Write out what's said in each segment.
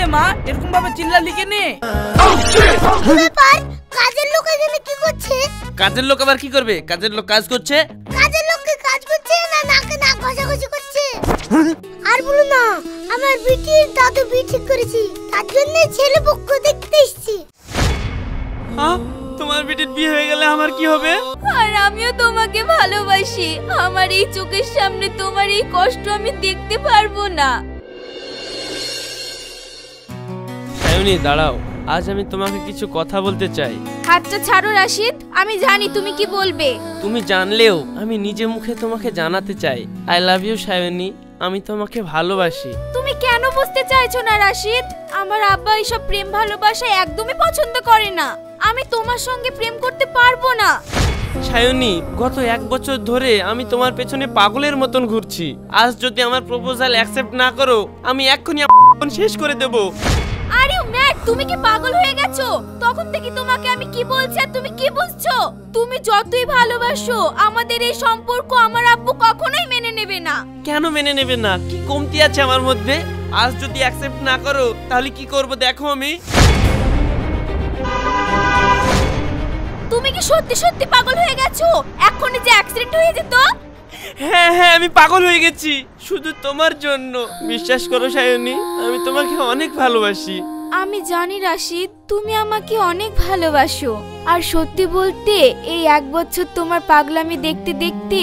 রে মা, এরকম ভাবে চিল্লালি কেনে? ব্যাপার, কাজের লোক এখানে কি করছে? কাজের লোক আবার কি করবে? কাজের লোক কাজ করছে। কাজের লোক কি কাজ করছে না নাকে নাক ঘষাঘষি করছে? আর বলো না, আমার বিটির দাদু বিয়ে ঠিক করেছি, তার জন্য ছেলে পক্ষ দেখতে এসেছি। হ্যাঁ, তোমার বিটির বিয়ে হয়ে গেলে আমার কি হবে? আর আমিও তোমাকে ভালোবাসি, আমার এই চোখের সামনে তোমার এই কষ্ট আমি দেখতে পারবো না। সায়নী দাঁড়াও, আজ আমি তোমাকে কিছু কথা বলতে চাই। হাতটা ছাড়ো রাশিদ, আমি জানি তুমি কি বলবে। তুমি জানলেও আমি নিজে মুখে তোমাকে জানাতে চাই, আই লাভ ইউ সায়নী, আমি তোমাকে ভালোবাসি। তুমি কেন বুঝতে চাইছো না রাশিদ? আমার আব্বা এইসব প্রেম ভালোবাসা একদমই পছন্দ করে না, আমি তোমার সঙ্গে প্রেম করতে পারবো না। সায়নী, গত 1 বছর ধরে আমি তোমার পেছনে পাগলের মতন ঘুরছি, আজ যদি আমার প্রপোজাল অ্যাকসেপ্ট না করো আমি এক্ষুনি শেষ করে দেব। আরে ম্যাট, তুমি কি পাগল হয়ে গেছো? তখন থেকে তোমাকে আমি কি বলছি আর তুমি কি বুঝছো? তুমি যতই ভালোবাসো আমাদের এই সম্পর্ক আমার আব্বু কখনোই মেনে নেবে না। কেন মেনে নেবে না? কি কমতি আছে আমার মধ্যে? আজ যদি অ্যাকসেপ্ট না করো তাহলে কি করব দেখো আমি। তুমি কি সত্যি সত্যি পাগল হয়ে গেছো? এখনই যে অ্যাক্সিডেন্ট হয়ে যেত। হ্যাঁ হ্যাঁ, আমি পাগল হয়ে গেছি শুধু তোমার জন্য। বিশ্বাস করো সায়নী, আমি তোমাকে অনেক ভালোবাসি। আমি জানি রাশিদ, তুমি আমাকে অনেক ভালোবাসো। আর সত্যি বলতে এই 1 বছর তোমার পাগলামি দেখতে দেখতে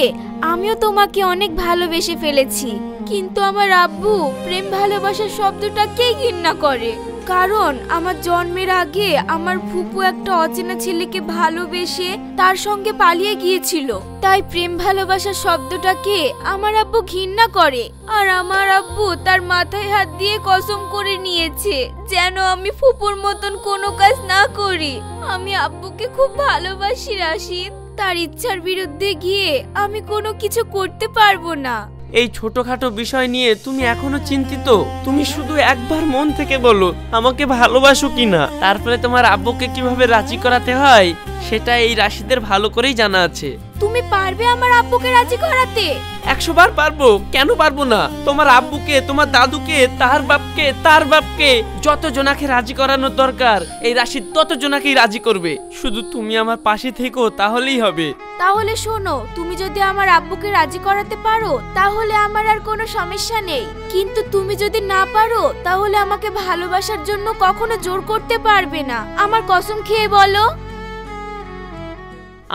আমিও তোমাকে অনেক ভালোবেসে ফেলেছি। কিন্তু আমার আব্বু প্রেম ভালোবাসার শব্দটাকেই ঘৃণা করে, কারণ আমার জন্মের আগে আমার ফুপু একটা অচেনা ছেলেকে ভালোবেসে তার সঙ্গে পালিয়ে গিয়েছিল। তাই প্রেম ভালোবাসার শব্দটাকে আমার আব্বু ঘৃণা করে। আর আমার আব্বু তার মাথায় হাত দিয়ে কসম করে নিয়েছে যেন আমি ফুপুর মতন কোনো কাজ না করি। আমি আব্বুকে খুব ভালোবাসি রাশিদ, তার ইচ্ছার বিরুদ্ধে গিয়ে আমি কোনো কিছু করতে পারবো না। এই ছোটখাটো বিষয় নিয়ে তুমি এখনো চিন্তিত? তুমি শুধু একবার মন থেকে বলো আমাকে ভালোবাসো কিনা, তারপরে তোমার আব্বুকে কিভাবে রাজি করাতে হয় সেটা এই রাশিদের ভালো করেই জানা আছে। তুমি পারবে আমার আব্বুকে রাজি করাতে? 100 বার পারবো, কেন পারবো না? তোমার আব্বুকে, তোমার দাদুকে, তার বাপকে, তার বাপকে, যত জনাকে রাজি করানোর দরকার এই রাশিদ তত জনাকেই রাজি করবে। শুধু তুমি আমার পাশে থেকো, তাহলেই হবে। তাহলে শোনো, তুমি যদি আমার আব্বুকে রাজি করাতে পারো তাহলে আমার আর কোনো সমস্যা নেই, কিন্তু তুমি যদি না পারো তাহলে আমাকে ভালোবাসার জন্য কখনো জোর করতে পারবে না। আমার কসম খেয়ে বলো।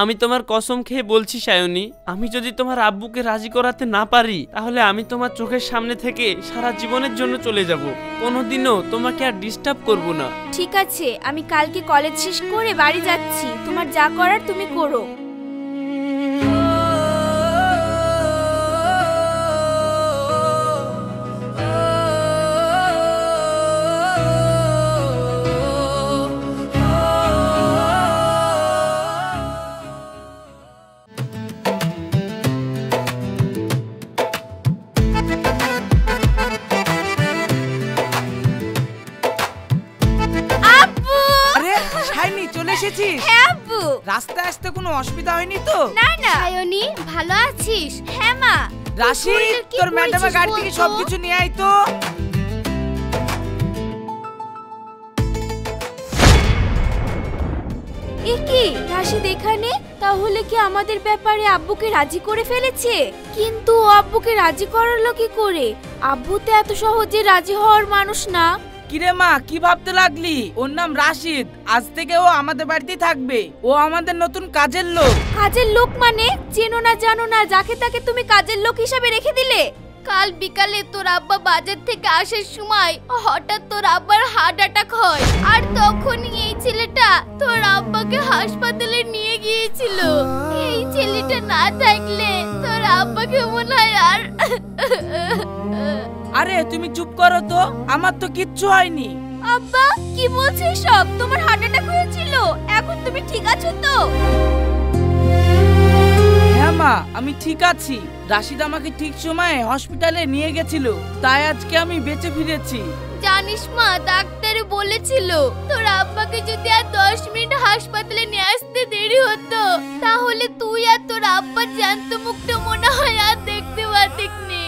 আমি তোমার কসম খেয়ে বলছি সায়নী, আমি যদি তোমার আব্বুকে রাজি করাতে না পারি তাহলে আমি তোমার চোখের সামনে থেকে সারা জীবনের জন্য চলে যাব, কোনোদিনও তোমাকে আর ডিস্টার্ব করব না। ঠিক আছে, আমি কালকে কলেজ শেষ করে বাড়ি যাচ্ছি, তোমার যা করার তুমি করো। রাস্তায় আসতে কোনো অসুবিধা হয়নি তো? না না। সায়নী, ভালো আছিস? হ্যাঁ মা। রাশিদ, তোর ম্যাডামের গাড়ি থেকে সবকিছু নিয়ে আয় তো। কি রাশিদ এখানে? তাহলে কি আমাদের ব্যাপারে আব্বুকে রাজি করে ফেলেছে? কিন্তু আব্বুকে রাজি করালো কি করে? আব্বু তো এত সহজে রাজি হওয়ার মানুষ না। কিরে মা, কি ভাবতে লাগলি? ওর নাম রাশিদ, আজ থেকে ও আমাদের বাড়িতেই থাকবে, ও আমাদের নতুন কাজের লোক। কাজের লোক মানে? চেনো না জানো না যাকে তাকে তুমি কাজের লোক হিসাবে রেখে দিলে। কাল বিকালে তোর আব্বা বাজার থেকে আসার সময় হঠাৎ তোর আব্বার হার্ট অ্যাটাক হয়, আর তখনই এই ছেলেটা তোর আব্বাকে হাসপাতালে নিয়ে গিয়েছিল। এই ছেলেটা না থাকলে তোর আব্বাকে মনে হয় আর। আরে তুমি চুপ করো তো, আমার তো কিচ্ছু হয়নি। আব্বা কি বলছিস সব? তোমার হার্ট অ্যাটাক হয়েছিল, এখন তুমি ঠিক আছো তো? হ্যাঁ মা, আমি ঠিক আছি। রাশিদ আমাকে ঠিক সময়ে হসপিটালে নিয়ে গেছিল, তাই আজকে আমি বেঁচে ফিরেছি। জানিস মা, ডাক্তার বলেছিল তোর আব্বাকে যদি আর 10 মিনিট হাসপাতালে নিয়ে আসতে দেরি হতো তাহলে তুই আর তোর আব্বা জ্যান্ত মুক্ত মনে হয় আর দেখতে পারতিস নি।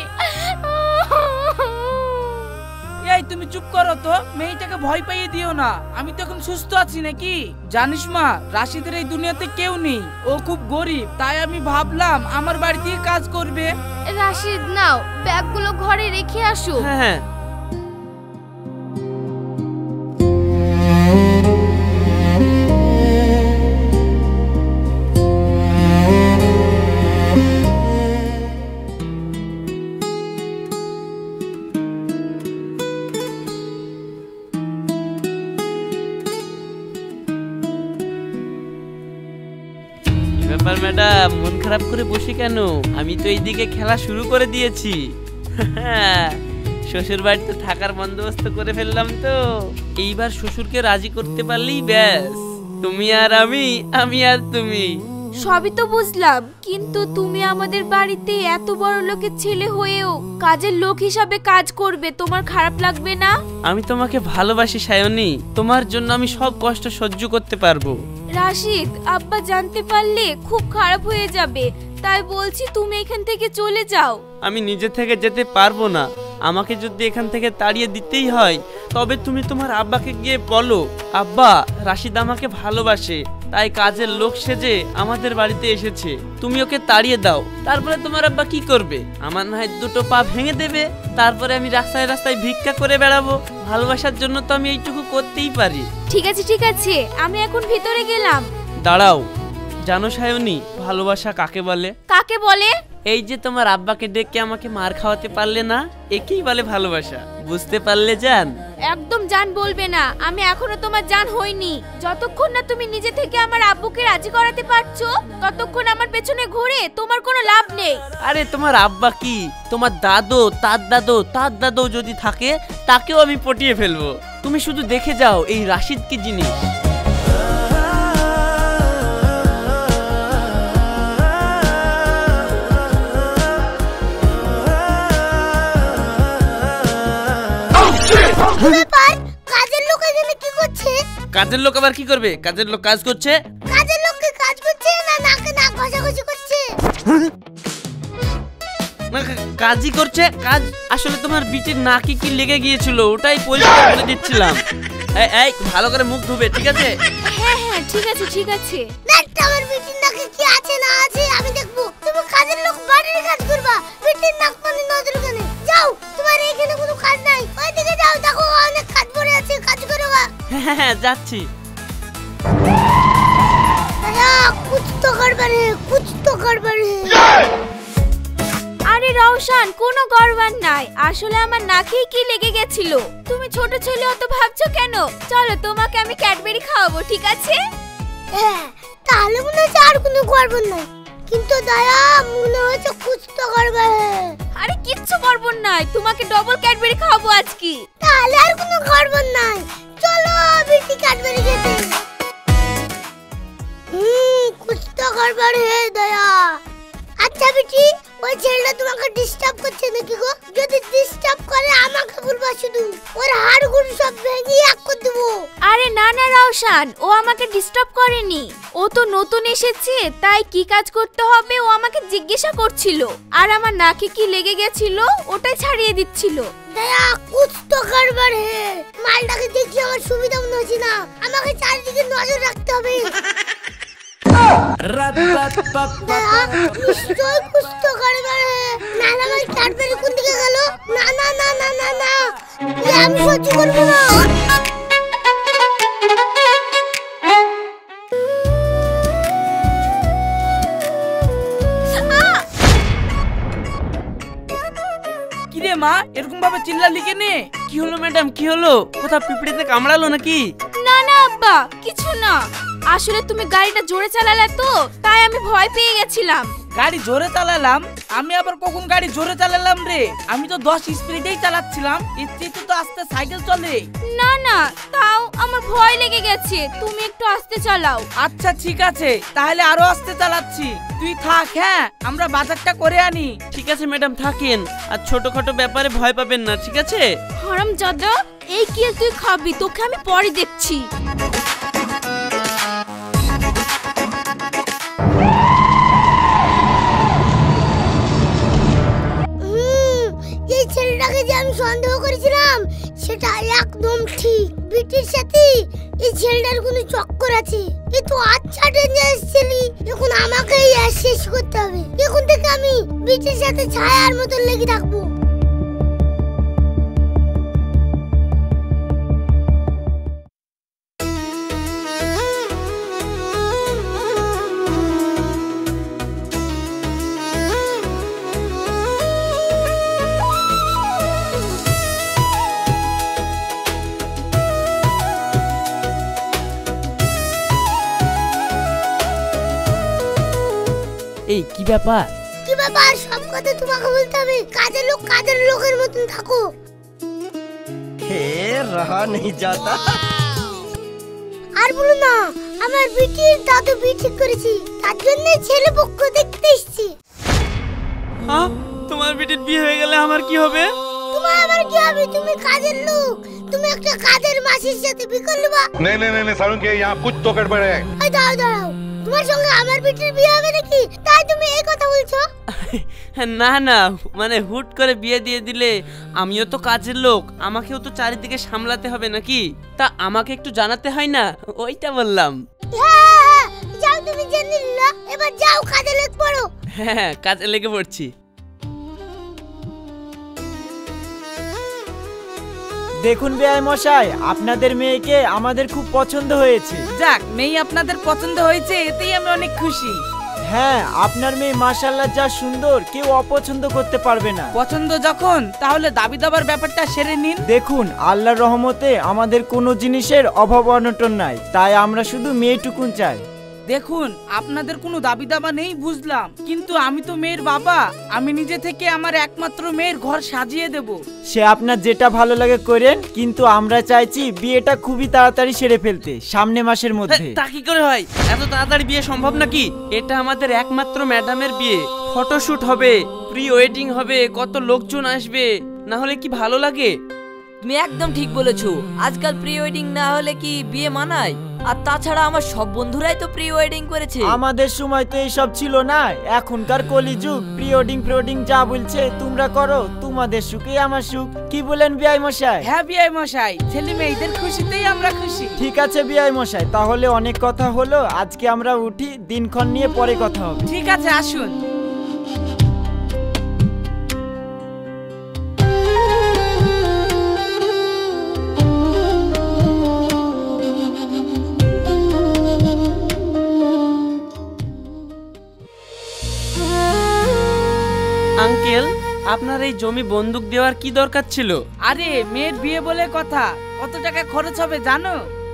এই তুমি চুপ করো তো, মেয়েটাকে ভয় পাইয়ে দিও না। আমি তো এখন সুস্থ আছি নাকি? জানিস মা, রাশিদের এই দুনিয়াতে কেউ নেই, ও খুব গরিব, তাই আমি ভাবলাম আমার বাড়িতেই কাজ করবে। রাশিদ নাও, ব্যাগগুলো ঘরে রেখে আসো। হ্যাঁ হ্যাঁ। ব্যাপার ম্যাডাম, মন খারাপ করে বসে কেন? আমি তো এইদিকে খেলা শুরু করে দিয়েছি। শ্বশুর বাড়িতে থাকার বন্দোবস্ত করে ফেললাম তো, এইবার শ্বশুরকে রাজি করতে পারলেই ব্যাস, তুমি আর আমি আর তুমি। সবই তো বুঝলাম, কিন্তু তুমি আমাদের বাড়িতে এত বড় লোকের ছেলে হয়েও কাজের লোক হিসাবে কাজ করবে, তোমার খারাপ লাগবে না? আমি তোমাকে ভালোবাসি সায়নী, তোমার জন্য আমি সব কষ্ট সহ্য করতে পারবো। রাশিদ, আব্বা জানতে পারলে খুব খারাপ হয়ে যাবে, তাই বলছি তুমি এখান থেকে চলে যাও। আমি নিজে থেকে যেতে পারবো না, আমাকে যদি এখান থেকে তাড়িয়ে দিতেই হয় তবে তুমি তোমার আব্বাকে গিয়ে বলো, আব্বা রাশিদ আমাকে ভালোবাসে, তাই কাজের লোক সেজে আমাদের বাড়িতে এসেছে, তুমি ওকে তাড়িয়ে দাও। তারপরে তোমার আব্বা কি করবে? আমার না হয় দুটো পা ভেঙে দেবে, তারপরে আমি রাস্তায় রাস্তায় ভিক্ষা করে বেড়াবো। ভালোবাসার জন্য তো আমি এইটুকু করতেই পারি। ঠিক আছে, আমি এখন ভিতরে গেলাম। দাঁড়াও, জানো সায়নী, ভালোবাসা কাকে বলে? কাকে বলে? এই যে তোমার আব্বাকে ডেকে আমাকে মার খাওয়াতে পারলে না, একেই বলে ভালোবাসা। বুঝতে পারলে জান? একদম জান বলবে না, আমি এখনো তোমার জান হইনি। যতক্ষণ না তুমি নিজে থেকে আমার আব্বুকে রাজি করাতে পারছো, ততক্ষণ আমার পেছনে ঘুরে তোমার কোনো লাভ নেই। আরে তোমার আব্বা কি, তোমার দাদু, তার দাদু যদি থাকে তাকেও আমি পটিয়ে ফেলবো। তুমি শুধু দেখে যাও এই রাশিদ কি জিনিস। কাজের লোক এখানে কি করছে? কাজের লোক আবার কি করবে? কাজের লোক কাজ করছে। কাজের লোক কি কাজ করছে না নাকে নাক ঘষাঘষি করছে? না, কাজই করছে। কাজ আসলে তোমার বিটির নাকি কি লেগে গিয়েছিল, ওটাই পরিষ্কার করে দিচ্ছিলাম। এই ভালো করে মুখ ধুবে, ঠিক আছে? হ্যাঁ ঠিক আছে। নাকটা আমার বিটির নাকে কি আছে না আছে আমি দেখবো। তুমি কাজের লোক বাড়ির কাজ করবা, বিটির নাক মানে নজর কানে। যাও, তোমার এখানে কোনো কাজ নাই, ওইদিকে যাও, দেখো অনেক কাজ পড়ে আছে, কাজ করো। হ্যাঁ যাচ্ছি। कुछ तो गड़बड़ है, कुछ तो गड़बड़ है। আরে রওশন, কোনো গড়বড় নাই, আসলে আমার নাকেই কি লেগে গেছিল। তুমি ছোট ছেলে অত ভাবছো কেন? চলো তোমাকে আমি ক্যাডবেরি খাওয়াবো, ঠিক আছে? হ্যাঁ, তাহলে মনে হচ্ছে আর কোনো গড়বড় নাই, কিন্তু দয়া মনে হচ্ছে कुछ तो गड़बड़ है। আরে কিচ্ছু গড়বড় নাই, তোমাকে ডবল ক্যাডবেরি খাওয়াবো আজকে। তাহলে আর কোনো গড়বড় নাই, চলো বিটি ক্যাডবেরি খেতে। कुछ तो गड़बड़ है दया। আচ্ছা বিটি, ওই ছেলেটা তোমাকে ডিস্টার্ব করছে নাকি গো? যদি ডিস্টার্ব করে আমাকে বলবা, শুধু ওর হাড়গুলো সব ভেঙে এক করে দেবো। আরে না রওশন, ও আমাকে ডিস্টার্ব করেনি, ও তো নতুন এসেছে, তাই কি কাজ করতে হবে ও আমাকে জিজ্ঞাসা করছিল, আর আমার নাকে কি লেগে গেছিল ওটাই ছাড়িয়ে দিচ্ছিল। দয়া कुछ तो गड़बड़ है। মালটাকে দেখি আমার সুবিধা মনে হচ্ছে না, আমাকে চারিদিকে নজর রাখতে হবে। নিশ্চয় कुछ तो गड़बड़ है। না না, আমার ক্যাডবেরি কোন দিকে গেল? না না না না না না, আমি সহ্য করবো না। কিরে মা, এরকম ভাবে চিল্লালি কেনে? কি হলো ম্যাডাম, কি হলো? কোথা পিঁপড়েতে কামড়ালো নাকি? না আব্বা, কিছু না, আসলে তুমি গাড়িটা জোরে চালালে তো, তাই আমি ভয় পেয়ে গেছিলাম। গাড়ি জোরে চালালাম? আমি আবার কখন গাড়ি জোরে চালালাম রে? আমি তো 10 স্পিডেই চালাচ্ছিলাম, ইচ্ছে তো আস্তে সাইকেল চলে। না, তাও আমার ভয় লেগে গেছে, তুমি একটু আস্তে চালাও। আচ্ছা ঠিক আছে, তাহলে আরো আস্তে চালাচ্ছি, তুই থাক। হ্যাঁ, আমরা বাজারটা করে আনি। ঠিক আছে ম্যাডাম, থাকেন, আর ছোটখাটো ব্যাপারে ভয় পাবেন না, ঠিক আছে? হারামজাদা, এই কি তুই খাবি, তোকে আমি পরে দেখছি। এই ছেলেটাকে যে আমি সন্দেহ করেছিলাম, বললাম সেটা একদম ঠিক। বিটির সাথে এই ছেলেটার কোনো চক্কর আছে। এ তো আচ্ছা ডেঞ্জারাস ছেলে, এখন আমাকেই শেষ করতে হবে। এখন থেকে আমি বিটির সাথে ছায়ার মতন লেগে থাকবো। এই কি ব্যাপার? কি ব্যাপার? সব কথা তোমাকে বলতে হবে। কাজের লোকের মতন থাকো। रहा नहीं जाता। আর বলো না, আমার বিটির দাদু বিয়ে ঠিক করেছি, তার জন্য ছেলে পক্ষ দেখতে এসেছি। হ্যাঁ, তোমার বেটির বিয়ে হয়ে গেলে আমার কি হবে? তোমার আবার কি হবে? তুমি কাজের লোক, তুমি একটা কাজের মাসির সাথে বিয়ে করলে বা? नहीं नहीं नहीं सारुण के यहाँ कुछ तो गड़बड़ है। এই দাঁড়াও, তোমার সঙ্গে আমার বিটির বিয়ে হবে নাকি? তাই তুমি এই কথা বলছো? না না, মানে হুট করে বিয়ে দিয়ে দিলে আমিও তো কাজের লোক, আমাকেও তো চারিদিকে সামলাতে হবে নাকি? তা আমাকে একটু জানাতে হয় না, ওইটা বললাম। হ্যাঁ, যাও তুমি জেনে নিলা, এবার যাও কাজে লেগে পড়ো। হ্যাঁ, কাজে লেগে পড়ছি। দেখুন বেয়াই মশাই, আপনাদের মেয়েকে আমাদের খুব পছন্দ হয়েছে। যাক, মেয়ে আপনাদের পছন্দ হয়েছে, এতেই আমি অনেক খুশি। হ্যাঁ, আপনার মেয়ে মাশাআল্লাহ যা সুন্দর, কেউ অপছন্দ করতে পারবে না। পছন্দ যখন, তাহলে দাবি দাবার ব্যাপারটা সেরে নিন। দেখুন, আল্লাহর রহমতে আমাদের কোনো জিনিসের অভাব অনটন নাই, তাই আমরা শুধু মেয়েটুকুন চাই। দেখুন, আপনাদের কোনো দাবি দাবা নেই বুঝলাম, কিন্তু আমি তো মেয়ের বাবা, আমি নিজে থেকে আমার একমাত্র মেয়ের ঘর সাজিয়ে দেব। সে আপনার যেটা ভালো লাগে করেন, কিন্তু আমরা চাইছি বিয়েটা খুবই তাড়াতাড়ি সেরে ফেলতে, সামনে মাসের মধ্যে। তা কি করে হয়? এত তাড়াতাড়ি বিয়ে সম্ভব নাকি? এটা আমাদের একমাত্র ম্যাডামের বিয়ে, ফটোশুট হবে, প্রি ওয়েডিং হবে, কত লোকজন আসবে, না হলে কি ভালো লাগে? তুমি একদম ঠিক বলেছো। আজকাল প্রি ওয়েডিং না হলে কি বিয়ে মানায়? আর তাছাড়া আমার সব বন্ধুরাই তো প্রি ওয়েডিং করেছে। আমাদের সময় তো এইসব ছিল না, এখনকার কলিযুগ। প্রি ওয়েডিং যা বলছে তোমরা করো, তোমাদের সুখে আমার সুখ। কি বলেন বিআই মশাই? হ্যাঁ বিআই মশাই, ছেলে মেয়েদের খুশিতেই আমরা খুশি। ঠিক আছে বিআই মশাই, তাহলে অনেক কথা হলো, আজকে আমরা উঠি, দিনক্ষণ নিয়ে পরে কথা হবে। ঠিক আছে, আসুন। আঙ্কেল, আপনার এই জমি বন্দুক দেওয়ার কি দরকার ছিল? আরে মেয়ের বিয়ে বলে কথা, কত টাকা খরচ হবে জানো?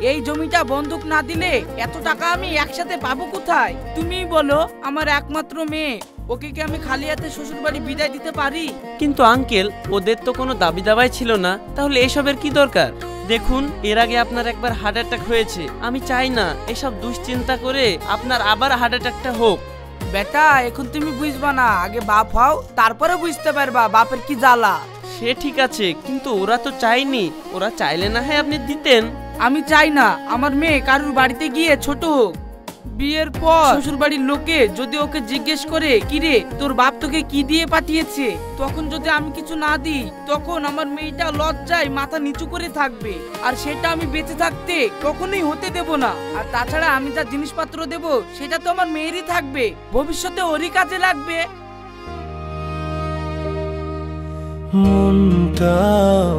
এই জমিটা বন্দুক না দিলে এত টাকা আমি একসাথে পাবো কোথায়? তুমিই বলো, আমার একমাত্র মেয়ে, ওকে কি আমি খালি হাতে শ্বশুর বাড়ি বিদায় দিতে পারি? কিন্তু আঙ্কেল, ওদের তো কোনো দাবি দাবাই ছিল না, তাহলে এসবের কি দরকার? দেখুন, এর আগে আপনার একবার হার্ট অ্যাটাক হয়েছে, আমি চাই না এসব দুশ্চিন্তা করে আপনার আবার হার্ট অ্যাটাকটা হোক। বেটা, এখন তুমি বুঝবা না, আগে বাপ হও, তারপরে বুঝতে পারবা বাপের কি জ্বালা। সে ঠিক আছে, কিন্তু ওরা তো চাইনি, ওরা চাইলে না হয় আপনি দিতেন। আমি চাই না আমার মেয়ে কারুর বাড়িতে গিয়ে ছোট হোক। বিয়ের পর শ্বশুর বাড়ির লোকে যদি ওকে জিজ্ঞেস করে, কিরে তোর বাপ তোকে কি দিয়ে পাঠিয়েছে, তখন যদি আমি কিছু না দিই, তখন আমার মেয়েটা লজ্জায় মাথা নিচু করে থাকবে, আর সেটা আমি বেঁচে থাকতে কখনোই হতে দেব না। আর তাছাড়া আমি যা জিনিসপত্র দেব, সেটা তো আমার মেয়েরই থাকবে, ভবিষ্যতে ওরই কাজে লাগবে। মনটা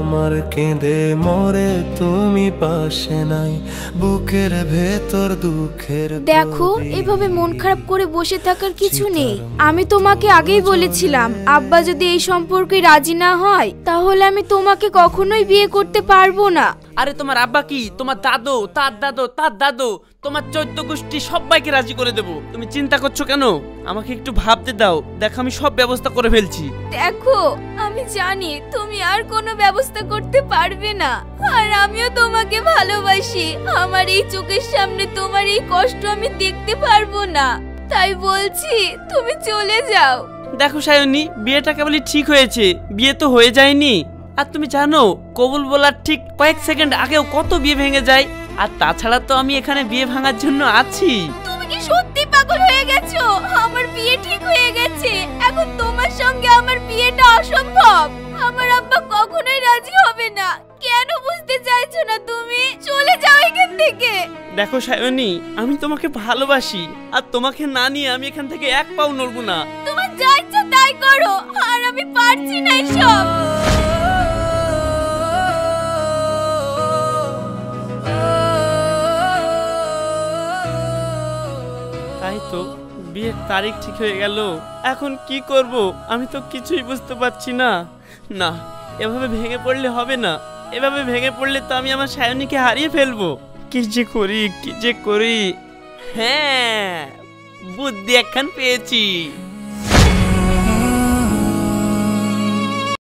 আমার কেঁদে মরে, তুমি পাশে নাই, বুকের ভেতর দুঃখের। দেখো, এভাবে মন খারাপ করে বসে থাকার কিছু নেই। আমি তোমাকে আগেই বলেছিলাম, আব্বা যদি এই সম্পর্কে রাজি না হয়, তাহলে আমি তোমাকে কখনোই বিয়ে করতে পারবো না। আরে তোমার আব্বা কি, তোমার দাদু, তার দাদু, তার দাদু, তোমার 14 গোষ্ঠী সবাইকে রাজি করে দেব। তুমি চিন্তা করছো কেন? আমাকে একটু ভাবতে দাও, দেখো আমি সব ব্যবস্থা করে ফেলছি। দেখো, আমি জানি তুমি আর কোনো ব্যবস্থা করতে পারবে না, আর আমিও তোমাকে ভালোবাসি। আমার এই চোখের সামনে তোমার এই কষ্ট আমি দেখতে পারবো না, তাই বলছি তুমি চলে যাও। দেখো সায়নী, বিয়েটা কেবলই ঠিক হয়েছে, বিয়ে তো হয়ে যায়নি। আর তুমি জানো, কবুল বলার ঠিক কয়েক সেকেন্ড আগেও কত বিয়ে ভেঙে যায়। আর তাছাড়া তো আমি এখানে বিয়ে ভাঙার জন্য আছি। তুমি কি সত্যি পাগল হয়ে গেছো? আমার বিয়ে ঠিক হয়ে গেছে, এখন তোমার সঙ্গে আমার বিয়েটা অসম্ভব। আমার আব্বা কখনোই রাজি হবে না। কেন বুঝতে চাইছো না তুমি? চলে যাও এখান থেকে। দেখো সায়নী, আমি তোমাকে ভালোবাসি, আর তোমাকে না নিয়ে আমি এখান থেকে এক পাও নড়বো না। তোমার যা ইচ্ছা তাই করো, আর আমি পারছি না এসব। তাই তো, বিয়ের তারিখ ঠিক হয়ে গেল। এখন কি করব আমি তো কিছুই বুঝতে পারছি না। না, এভাবে ভেঙে পড়লে হবে না। এভাবে ভেঙে পড়লে তো আমি আমার সায়নীকে হারিয়ে ফেলবো। কি যে করি, কি যে করি। হ্যাঁ, বুদ্ধি একখান পেয়েছি।